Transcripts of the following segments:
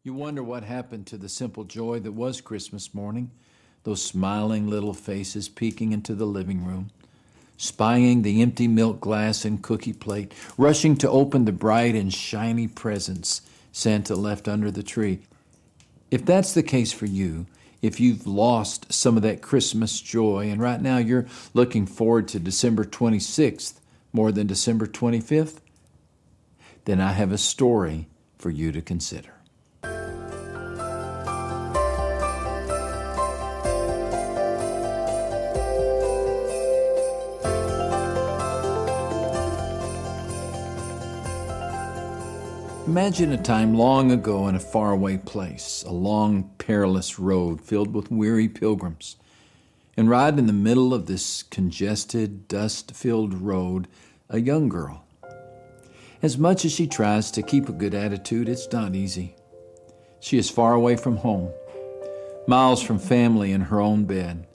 You wonder what happened to the simple joy that was Christmas morning, those smiling little faces peeking into the living room, spying the empty milk glass and cookie plate, rushing to open the bright and shiny presents Santa left under the tree. If that's the case for you, if you've lost some of that Christmas joy and right now you're looking forward to December 26th more than December 25th, then I have a story for you to consider. Imagine a time long ago in a faraway place, a long, perilous road filled with weary pilgrims. And right in the middle of this congested, dust-filled road, a young girl. As much as she tries to keep a good attitude, it's not easy. She is far away from home, miles from family in her own bed.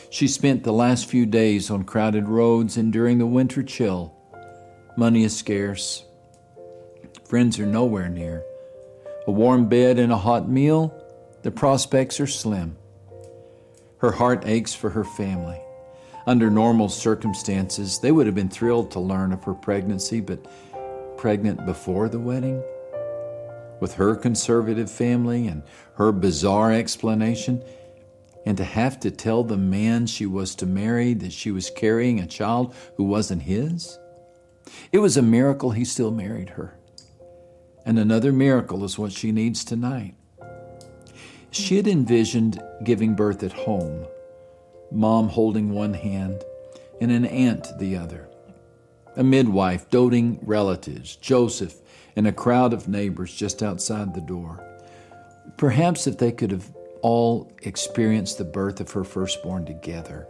She spent the last few days on crowded roads enduring the winter chill. Money is scarce. Friends are nowhere near. A warm bed and a hot meal, the prospects are slim. Her heart aches for her family. Under normal circumstances, they would have been thrilled to learn of her pregnancy, but pregnant before the wedding? With her conservative family and her bizarre explanation, and to have to tell the man she was to marry that she was carrying a child who wasn't his? It was a miracle he still married her. And another miracle is what she needs tonight. She had envisioned giving birth at home, mom holding one hand and an aunt the other, a midwife, doting relatives, Joseph, and a crowd of neighbors just outside the door. Perhaps if they could have all experienced the birth of her firstborn together,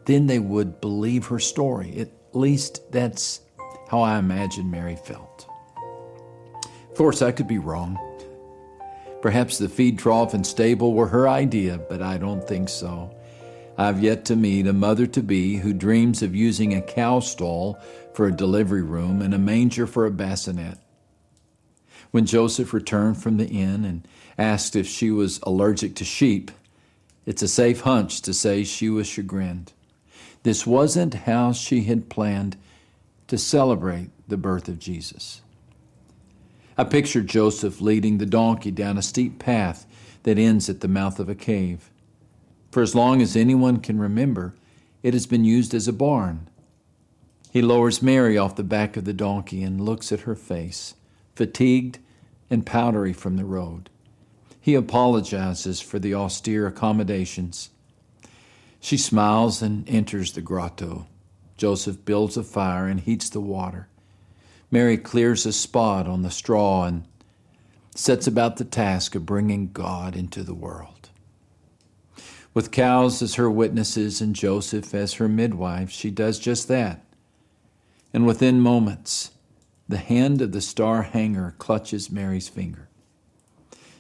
then they would believe her story. At least that's how I imagine Mary felt. Of course, I could be wrong. Perhaps the feed trough and stable were her idea, but I don't think so. I've yet to meet a mother-to-be who dreams of using a cow stall for a delivery room and a manger for a bassinet. When Joseph returned from the inn and asked if she was allergic to sheep, it's a safe hunch to say she was chagrined. This wasn't how she had planned to celebrate the birth of Jesus. I pictured Joseph leading the donkey down a steep path that ends at the mouth of a cave. For as long as anyone can remember, it has been used as a barn. He lowers Mary off the back of the donkey and looks at her face, fatigued and powdery from the road. He apologizes for the austere accommodations. She smiles and enters the grotto. Joseph builds a fire and heats the water. Mary clears a spot on the straw and sets about the task of bringing God into the world. With cows as her witnesses and Joseph as her midwife, she does just that. And within moments, the hand of the star hanger clutches Mary's finger,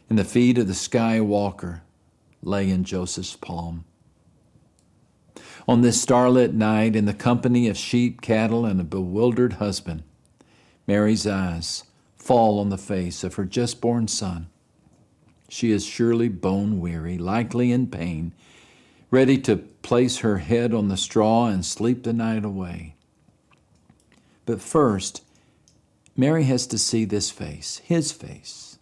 and the feet of the sky walker lay in Joseph's palm. On this starlit night, in the company of sheep, cattle, and a bewildered husband, Mary's eyes fall on the face of her just-born son. She is surely bone-weary, likely in pain, ready to place her head on the straw and sleep the night away. But first, Mary has to see this face, his face,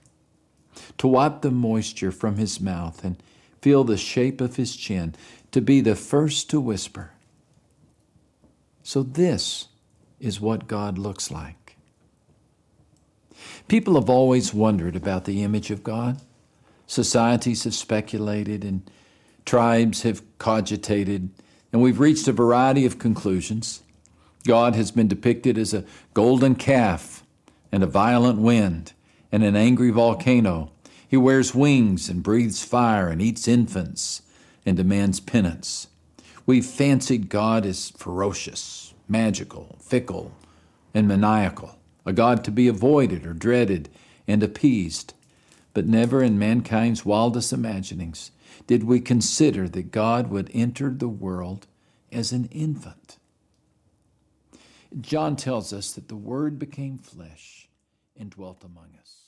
to wipe the moisture from his mouth and feel the shape of his chin, to be the first to whisper, "So this is what God looks like." People have always wondered about the image of God. Societies have speculated and tribes have cogitated, and we've reached a variety of conclusions. God has been depicted as a golden calf and a violent wind and an angry volcano. He wears wings and breathes fire and eats infants and demands penance. We've fancied God as ferocious, magical, fickle, and maniacal, a God to be avoided or dreaded and appeased. But never in mankind's wildest imaginings did we consider that God would enter the world as an infant. John tells us that the Word became flesh and dwelt among us.